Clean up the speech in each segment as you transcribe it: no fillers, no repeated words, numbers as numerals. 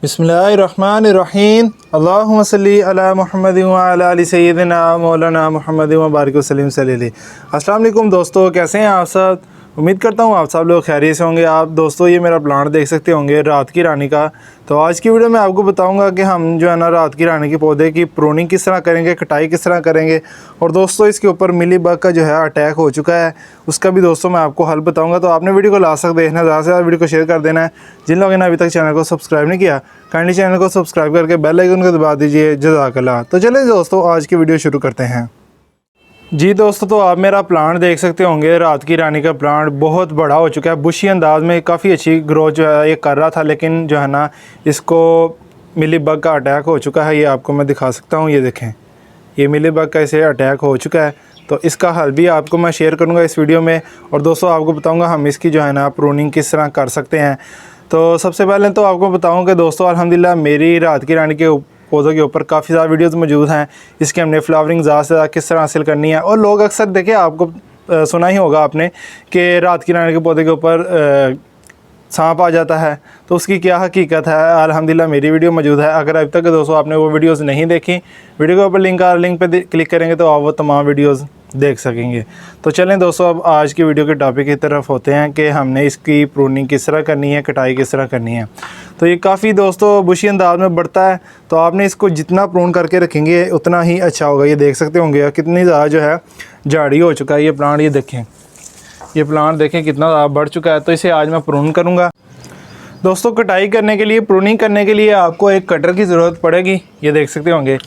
बिस्मिल्लाहिर्रहमानिर्रहीम अल्लाहुम्मा सल्ली अला मुहम्मदिन व अला आलि सय्यिदिना मौलाना मुहम्मद व बारिक वसल्लिम सल्लल्लाहु। अस्सलाम वालेकुम दोस्तों, कैसे हैं आप सब। उम्मीद करता हूँ आप सब लोग खैरियत से होंगे। आप दोस्तों ये मेरा प्लांट देख सकते होंगे रात की रानी का। तो आज की वीडियो में आपको बताऊंगा कि हम जो है ना रात की रानी के पौधे की प्रूनिंग किस तरह करेंगे, कटाई किस तरह करेंगे, और दोस्तों इसके ऊपर मिली बग का जो है अटैक हो चुका है, उसका भी दोस्तों मैं आपको हल बताऊंगा। तो आपने वीडियो को लास्ट तक देखना, ज़्यादा से ज़्यादा वीडियो को शेयर कर देना है। जिन लोगों ने अभी तक चैनल को सब्सक्राइब नहीं किया, काइंडली चैनल को सब्सक्राइब करके बेल आइकन को दबा दीजिए। जज़ाकल्लाह। तो चलिए दोस्तों आज की वीडियो शुरू करते हैं। जी दोस्तों, तो आप मेरा प्लांट देख सकते होंगे। रात की रानी का प्लांट बहुत बड़ा हो चुका है, बुशी अंदाज में काफ़ी अच्छी ग्रोथ जो है ये कर रहा था, लेकिन जो है ना इसको मिली बग का अटैक हो चुका है। ये आपको मैं दिखा सकता हूँ, ये देखें, ये मिली बग का इसे अटैक हो चुका है। तो इसका हल भी आपको मैं शेयर करूँगा इस वीडियो में, और दोस्तों आपको बताऊँगा हम इसकी जो है ना प्रूनिंग किस तरह कर सकते हैं। तो सबसे पहले तो आपको बताऊँ कि दोस्तों अल्हम्दुलिल्लाह मेरी रात की रानी के पौधों के ऊपर काफ़ी ज़्यादा वीडियोस मौजूद हैं। इसकी हमने फ्लावरिंग ज़्यादा से ज़्यादा किस तरह हासिल करनी है। और लोग अक्सर देखिए, आपको सुना ही होगा आपने कि रात की रानी के पौधे के ऊपर सांप आ जाता है, तो उसकी क्या हकीकत है। अल्हम्दुलिल्लाह मेरी वीडियो मौजूद है। अगर अभी तक दोस्तों आपने वो वीडियोस नहीं देखी, वीडियो के ऊपर लिंक पे क्लिक करेंगे तो आप वो तमाम वीडियोस देख सकेंगे। तो चलें दोस्तों अब आज की वीडियो के टॉपिक की तरफ होते हैं कि हमने इसकी प्रूनिंग किस तरह करनी है, कटाई किस तरह करनी है। तो ये काफ़ी दोस्तों बुशी अंदाज में बढ़ता है, तो आपने इसको जितना प्रून करके रखेंगे उतना ही अच्छा होगा। ये देख सकते होंगे कितनी ज़्यादा जो है झाड़ी हो चुका है ये प्लांट। ये देखें, ये प्लांट देखें कितना ज़्यादा बढ़ चुका है। तो इसे आज मैं प्रून करूँगा। दोस्तों कटाई करने के लिए, प्रूनिंग करने के लिए आपको एक कटर की ज़रूरत पड़ेगी। ये देख सकते होंगे,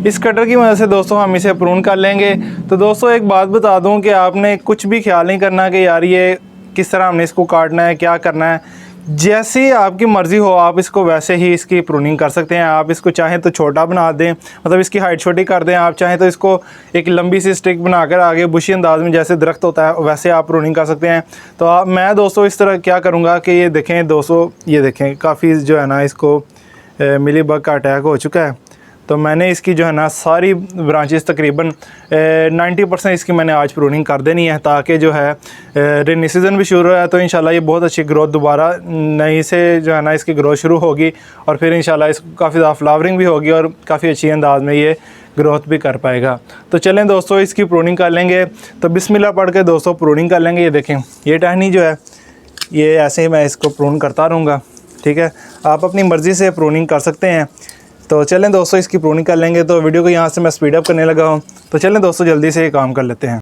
इस कटर की मदद से दोस्तों हम इसे प्रून कर लेंगे। तो दोस्तों एक बात बता दूं कि आपने कुछ भी ख्याल नहीं करना कि यार ये किस तरह हमने इसको काटना है, क्या करना है। जैसी आपकी मर्ज़ी हो आप इसको वैसे ही इसकी प्रूनिंग कर सकते हैं। आप इसको चाहें तो छोटा बना दें, मतलब इसकी हाइट छोटी कर दें। आप चाहें तो इसको एक लंबी सी स्टिक बनाकर आगे बुशी अंदाज में जैसे दरख्त होता है वैसे आप प्रूनिंग कर सकते हैं। तो मैं दोस्तों इस तरह क्या करूँगा कि ये देखें दोस्तों, ये देखें काफ़ी जो है ना इसको मिली बग का अटैक हो चुका है। तो मैंने इसकी जो है ना सारी ब्रांचेस तकरीबन 90% इसकी मैंने आज प्रूनिंग कर देनी है, ताकि जो है रेनी सीज़न भी शुरू है तो इंशाल्लाह ये बहुत अच्छी ग्रोथ दोबारा नई से जो है ना इसकी ग्रोथ शुरू होगी, और फिर इंशाल्लाह इसको काफ़ी ज़्यादा फ्लावरिंग भी होगी और काफ़ी अच्छी अंदाज में ये ग्रोथ भी कर पाएगा। तो चलें दोस्तों इसकी प्रूनिंग कर लेंगे। तो बिस्मिल्लाह पढ़ के दोस्तों प्रूनिंग कर लेंगे। ये देखें, ये टहनी जो है ये ऐसे ही मैं इसको प्रून करता रहूँगा, ठीक है। आप अपनी मर्ज़ी से प्रूनिंग कर सकते हैं। तो चलें दोस्तों इसकी प्रूनिंग कर लेंगे। तो वीडियो को यहाँ से मैं स्पीड अप करने लगा हूँ। तो चलें दोस्तों जल्दी से ये काम कर लेते हैं।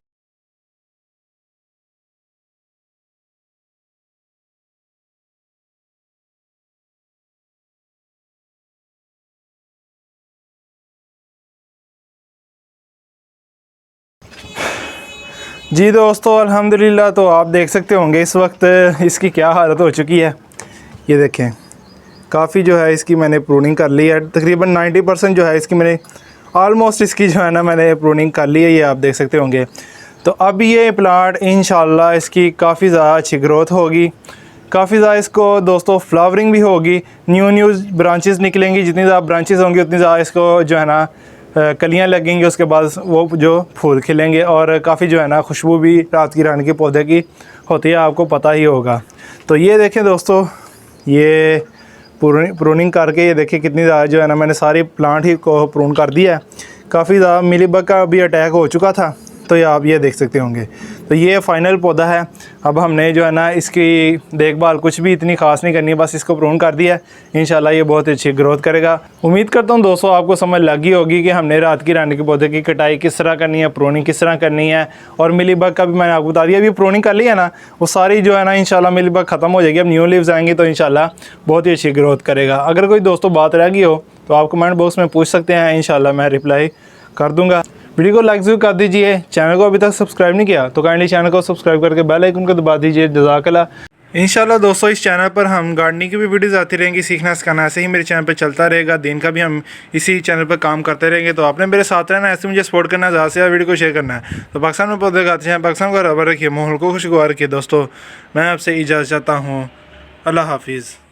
जी दोस्तों अल्हम्दुलिल्लाह, तो आप देख सकते होंगे इस वक्त इसकी क्या हालत हो चुकी है। ये देखें काफ़ी जो है इसकी मैंने प्रूनिंग कर ली है। तकरीबन 90% जो है इसकी मैंने ऑलमोस्ट इसकी जो है ना मैंने प्रूनिंग कर ली है, ये आप देख सकते होंगे। तो अब ये प्लांट इंशाल्लाह इसकी काफ़ी ज़्यादा अच्छी ग्रोथ होगी, काफ़ी ज़्यादा इसको दोस्तों फ्लावरिंग भी होगी, न्यू ब्रांचेस निकलेंगी। जितनी ज़्यादा ब्रांचेस होंगी उतनी ज़्यादा इसको जो है ना कलियाँ लगेंगी, उसके बाद वो जो फूल खिलेंगे, और काफ़ी जो है ना खुशबू भी रात की रानी के पौधे की होती है, आपको पता ही होगा। तो ये देखें दोस्तों, ये प्रूनिंग करके ये देखिए कितनी ज़्यादा जो है ना मैंने सारी प्लांट ही को प्रून कर दिया है। काफ़ी ज़्यादा मिली बग का भी अटैक हो चुका था, तो ये आप ये देख सकते होंगे। तो ये फ़ाइनल पौधा है। अब हमने जो है ना इसकी देखभाल कुछ भी इतनी ख़ास नहीं करनी है, बस इसको प्रून कर दिया है। इंशाल्लाह ये बहुत अच्छी ग्रोथ करेगा। उम्मीद करता हूँ दोस्तों आपको समझ लगी होगी कि हमने रात की रानी के पौधे की कटाई किस तरह करनी है, प्रूनिंग किस तरह करनी है, और मिली बग का भी मैंने आपको बता दिया। अभी प्रूनिंग कर ली है ना, वो सारी जो है ना इंशाल्लाह मिली बग ख़त्म हो जाएगी। अब न्यू लीव्स आएंगी तो इंशाल्लाह बहुत ही अच्छी ग्रोथ करेगा। अगर कोई दोस्तों बात रह गई हो तो आप कमेंट बॉक्स में पूछ सकते हैं, इंशाल्लाह मैं रिप्लाई कर दूँगा। वीडियो को लाइक ज़रूर कर दीजिए। चैनल को अभी तक सब्सक्राइब नहीं किया तो काइंडली चैनल को सब्सक्राइब करके बेल आइकन को दबा दीजिए। जज़ाकल्लाह। इंशाल्लाह दोस्तों इस चैनल पर हम गार्डनिंग की भी वीडियोस आती रहेंगी, सीखना सिखाना ऐसे ही मेरे चैनल पर चलता रहेगा। दिन का भी हम इसी चैनल पर काम करते रहेंगे। तो आपने मेरे साथ रहना, ऐसे मुझे सपोर्ट करना, ज़्यादा से ज़्यादा वीडियो को शेयर करना है। तो पाकिस्तान में पौधे लगाते हैं, पाकिस्तान को बराबर रखिए, माहौल को खुशगवार रखिए। दोस्तों मैं आपसे इजाज़त चाहता हूँ। अल्लाह हाफिज़।